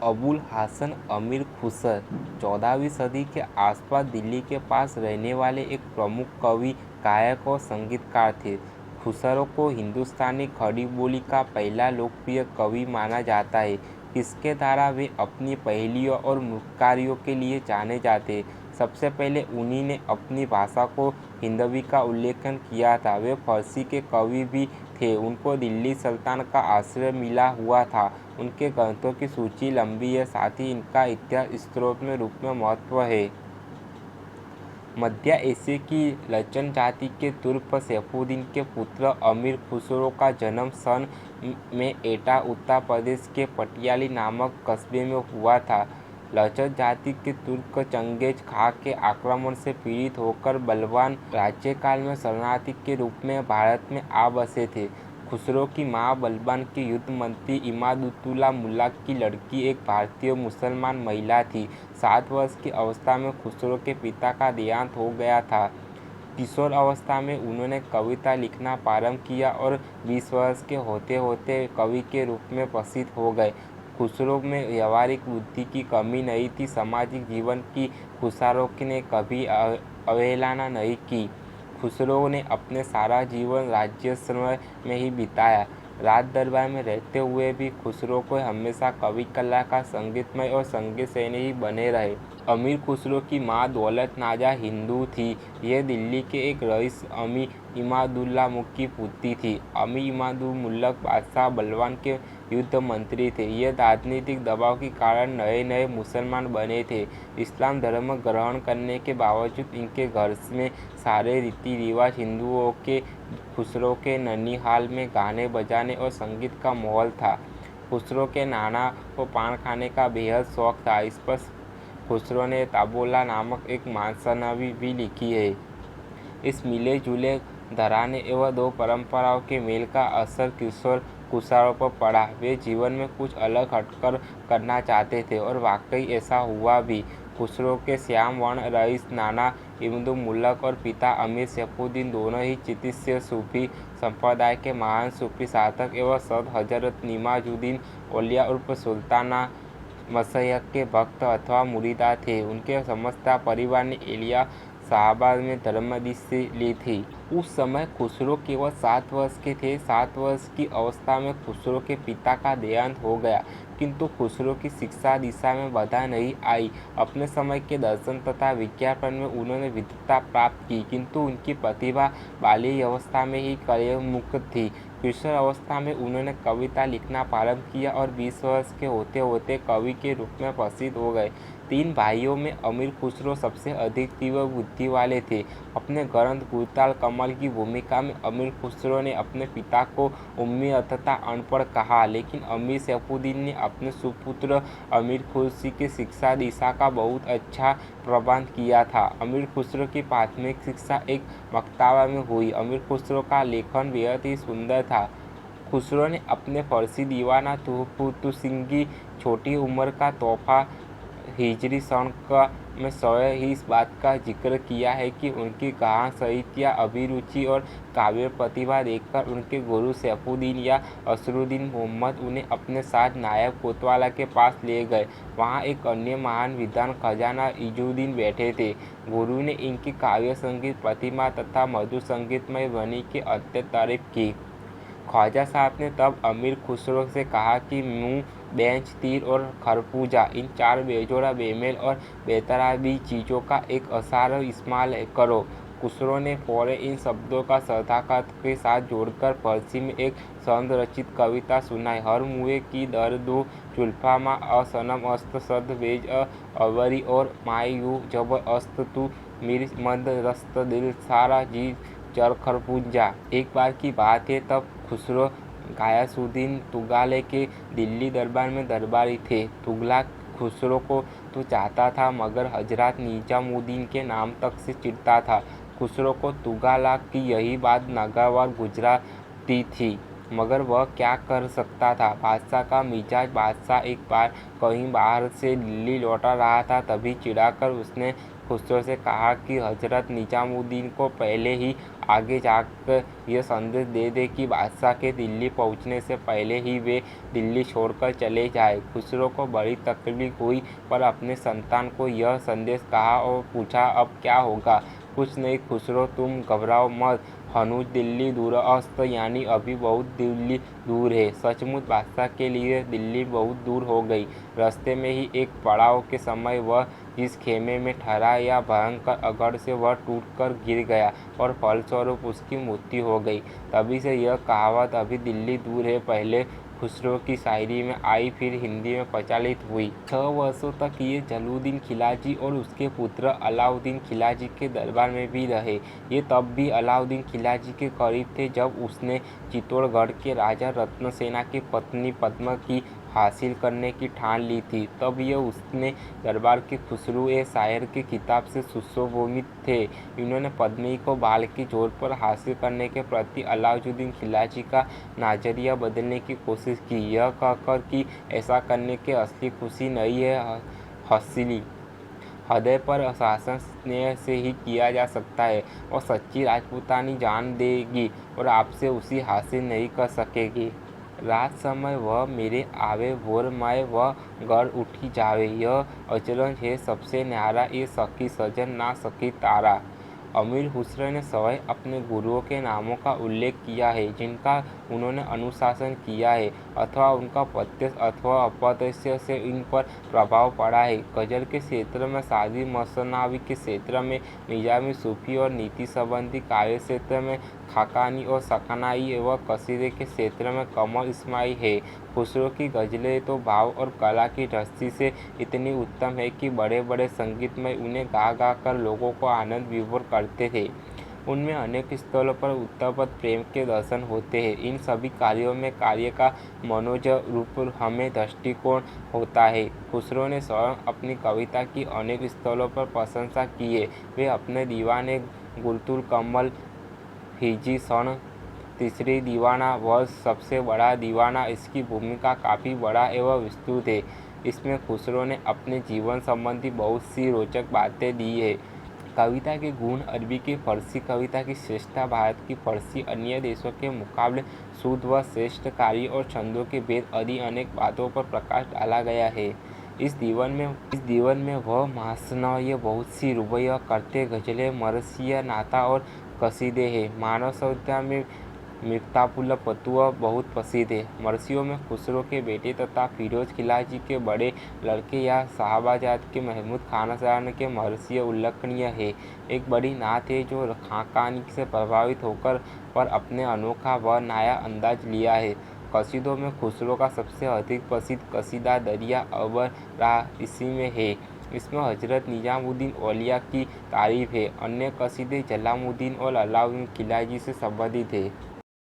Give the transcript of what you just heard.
अबुल हसन अमीर खुसर 14वीं सदी के आसपास दिल्ली के पास रहने वाले एक प्रमुख कवि, गायक और संगीतकार थे। खुसरो को हिंदुस्तानी खड़ी बोली का पहला लोकप्रिय कवि माना जाता है। इसके द्वारा वे अपनी पहेलियों और मुक्कारियों के लिए जाने जाते हैं। सबसे पहले उन्हीं ने अपनी भाषा को हिंदवी का उल्लेखन किया था। वे फारसी के कवि भी थे। उनको दिल्ली सल्तनत का आश्रय मिला हुआ था। उनके ग्रंथों की सूची लंबी है, साथ ही इनका इतिहास स्रोत में रूप में महत्व है। मध्य एशिया की लचन जाति के तुर्क सैफुद्दीन के पुत्र अमीर खुसरो का जन्म सन में एटा उत्तर प्रदेश के पटियाली नामक कस्बे में हुआ था। लचन जाति के तुर्क चंगेज खां के आक्रमण से पीड़ित होकर बलवान राज्यकाल में शरणार्थी के रूप में भारत में आ बसे थे। खुसरो की मां बलबान के युद्ध मंत्री इमादुद्दौला मुल्ला की लड़की एक भारतीय मुसलमान महिला थी। 7 वर्ष की अवस्था में खुसरो के पिता का देहांत हो गया था। किशोर अवस्था में उन्होंने कविता लिखना प्रारंभ किया और 20 वर्ष के होते होते कवि के रूप में प्रसिद्ध हो गए। खुसरो में व्यवहारिक बुद्धि की कमी नहीं थी। सामाजिक जीवन की खुसरो ने कभी अवहेलना नहीं की। खुसरो ने अपने सारा जीवन राज्याश्रय में ही बिताया। राज दरबार में रहते हुए भी खुसरो को हमेशा कवि कला का संगीतमय और संगीत सेनी ही बने रहे। अमीर खुसरो की मां दौलत नाजा हिंदू थी। यह दिल्ली के एक रईस अमीर इमादुल्ला मुल्क की पुत्री थी। अमीर इमादुल्ला मुल्क बादशाह बलवान के युद्ध मंत्री थे। ये राजनीतिक दबाव के कारण नए नए मुसलमान बने थे। इस्लाम धर्म ग्रहण करने के बावजूद इनके घर में सारे रीति रिवाज हिंदुओं के। खुसरो के ननिहाल में गाने बजाने और संगीत का माहौल था। खुसरो के नाना को पान खाने का बेहद शौक था। इस पर खुसरो ने ताबोला नामक एक मानसनावी भी लिखी है। इस मिले जुले घराने एवं दो परंपराओं के मेल का असर किशोर खुसरो पर पड़ा। वे जीवन में कुछ अलग हटकर करना चाहते थे और वाकई ऐसा हुआ भी। खुसरो के श्याम वर्ण रईस नाना इमादुल्ला मुल्क और पिता अमीर सैफुद्दीन दोनों ही चिश्ती सूफी संप्रदाय के महान सूफी साधक एवं सद हजरत निजामुद्दीन औलिया उर्फ सुल्ताना मशयख के भक्त अथवा मुरीदा थे। उनके समस्त परिवार ने एलिया साहबाद में धर्म दीक्षा ली थी। उस समय खुसरो केवल 7 वर्ष के थे। 7 वर्ष की अवस्था में खुसरो के पिता का देहांत हो गया, किंतु खुसरो की शिक्षा दिशा में बाधा नहीं आई। अपने समय के दर्शन तथा विज्ञान में उन्होंने विद्वता प्राप्त की, किंतु उनकी प्रतिभा बाल्य अवस्था में ही कार्यमुक्त थी। किशोर अवस्था में उन्होंने कविता लिखना प्रारंभ किया और 20 वर्ष के होते होते कवि के रूप में प्रसिद्ध हो गए। 3 भाइयों में अमीर खुसरो सबसे अधिक तीव्र बुद्धि वाले थे। अपने ग्रंथ गुलताल कमल की भूमिका में अमीर खुसरो ने अपने पिता को उम्मी तथा अनपढ़ कहा, लेकिन अमीर सैफुद्दीन ने अपने सुपुत्र अमीर खुसरो की शिक्षा दिशा का बहुत अच्छा प्रबंध किया था। अमीर खुसरो की प्राथमिक शिक्षा एक मकतबा में हुई। अमीर खुसरो का लेखन बेहद ही सुंदर था। खुसरो ने अपने फारसी दीवाना तुहफतुस सिंह की छोटी उम्र का तोहफा हिजरी सन में स्वयं ही इस बात का जिक्र किया है कि उनकी गहन साहित्य अभिरुचि और काव्य प्रतिभा देखकर उनके गुरु सैफुद्दीन या असरुद्दीन मोहम्मद उन्हें अपने साथ नायब कोतवाल के पास ले गए। वहाँ एक अन्य महान विद्वान खजाना इजुद्दीन बैठे थे। गुरु ने इनकी काव्य संगीत प्रतिभा तथा मधुर संगीतमय ध्वनि की अत्यंत तारीफ की। ख्वाजा साहब ने तब अमीर खुसरो से कहा कि मुँह, बेंच, तीर और खरबूजा, इन 4 बेजोड़ा बेमेल और बेतराबी चीज़ों का एक अशार इस्तेमाल करो। खुसरो ने फौरन इन शब्दों का सार्थकता के साथ जोड़कर फारसी में एक संरचित कविता सुनाई। हर मुए की दर दो जुल्फा मा असनम अस्त सद बेज अवरी और मायू जब अस्त तू मीर मंद रस्त दिल सारा जी चर खरबूजा। एक बार की बात है, तब खुसरो गयासुद्दीन तुगलक के दिल्ली दरबार में दरबारी थे। तुगलक खुसरो को तो चाहता था, मगर हजरत निजामुद्दीन के नाम तक से चिढ़ता था। खुसरो को तुगलक की यही बात नागवार गुजरती थी, मगर वह क्या कर सकता था। बादशाह का मिजाज। बादशाह एक बार कहीं बाहर से दिल्ली लौट रहा था, तभी चिढ़कर उसने खुसरो से कहा कि हजरत निजामुद्दीन को पहले ही आगे जाकर यह संदेश दे दे कि बादशाह के दिल्ली पहुंचने से पहले ही वे दिल्ली छोड़कर चले जाए। खुसरो को बड़ी तकलीफ हुई, पर अपने संतान को यह संदेश कहा और पूछा, अब क्या होगा? कुछ नहीं खुसरो, तुम घबराओ मत। हनूज दिल्ली दूरस्थ, यानी अभी बहुत दिल्ली दूर है। सचमुच बादशाह के लिए दिल्ली बहुत दूर हो गई। रास्ते में ही एक पड़ाव के समय वह जिस खेमे में ठहरा या भयंकर अगड़ से वह टूटकर गिर गया और फलस्वरूप उसकी मृत्यु हो गई। तभी से यह कहावत अभी दिल्ली दूर है पहले खुसरो की शायरी में आई, फिर हिंदी में प्रचलित हुई। 6 वर्षों तक ये जलालुद्दीन खिलजी और उसके पुत्र अलाउद्दीन खिलजी के दरबार में भी रहे। ये तब भी अलाउद्दीन खिलजी के करीब थे जब उसने चित्तौड़गढ़ के राजा रत्नसेना की पत्नी पद्मा की हासिल करने की ठान ली थी। तब यह उसने दरबार के खुसरो ए शायर के खिताब से सुशोभित थे। इन्होंने पद्मिनी को बाल के जोर पर हासिल करने के प्रति अलाउद्दीन खिलजी का नजरिया बदलने की कोशिश की, यह कहकर कि ऐसा करने के असली खुशी नहीं है, असली हृदय पर शासन स्नेह से ही किया जा सकता है और सच्ची राजपूतानी जान देगी और आपसे उसी हासिल नहीं कर सकेगी। रात समय वह मेरे आवे, भोर माए वह गढ़ उठी जावे। यह अचरज है सबसे न्यारा, ये सखी सजन ना सखी तारा। अमीर खुसरो ने स्वयं अपने गुरुओं के नामों का उल्लेख किया है जिनका उन्होंने अनुशासन किया है, अथवा उनका प्रत्यक्ष अथवा अप्रत्यक्ष से इन पर प्रभाव पड़ा है। गज़ल के क्षेत्र में सादी, मसनावी के क्षेत्र में निजामी, सूफी और नीति संबंधी काव्य क्षेत्र में खाकानी और शहनाई एवं कसीदे के क्षेत्र में कमर इस्माइल है। खुसरो की गज़लें तो भाव और कला की दृष्टि से इतनी उत्तम है कि बड़े बड़े संगीतमय उन्हें गा गा कर लोगों को आनंद विभोर करते थे। उनमें अनेक स्थलों पर उत्तरपद प्रेम के दर्शन होते हैं। इन सभी कार्यों में कार्य का मनोज रूप हमें दृष्टिकोण होता है। खुसरो ने स्वयं अपनी कविता की अनेक स्थलों पर प्रशंसा की है। वे अपने दीवाने गुलतुल कमल, हिजी सन, तीसरी दीवाना व सबसे बड़ा दीवाना, इसकी भूमिका काफ़ी बड़ा एवं विस्तृत है। इसमें खुसरो ने अपने जीवन संबंधी बहुत सी रोचक बातें दी है। कविता के गुण, अरबी की फ़ारसी कविता की श्रेष्ठता, भारत की फ़ारसी अन्य देशों के मुकाबले शुद्ध व श्रेष्ठ कार्य और छंदों के भेद आदि अनेक बातों पर प्रकाश डाला गया है। इस दीवन में वह महासनय बहुत सी रुबाइयाँ करते गज़लें, मरसिया, नाता और कसीदे हैं। मानव सभ्यता में मिफ्ताहुल फतूह बहुत प्रसिद्ध है। मरसियों में खुसरो के बेटे तथा फिरोज खिलजी के बड़े लड़के या शाहबाजाद के महमूद खानसान के मरसिए उल्लेखनीय है। एक बड़ी नात है जो खाकानी से प्रभावित होकर पर अपने अनोखा व नया अंदाज लिया है। कसीदों में खुसरो का सबसे अधिक प्रसिद्ध कसीदा दरिया अबर राह इसी में है। इसमें हजरत निजामुद्दीन औलिया की तारीफ है। अन्य कसीदे जलालुद्दीन और अलाउद्दीन खिलजी से संबंधित है।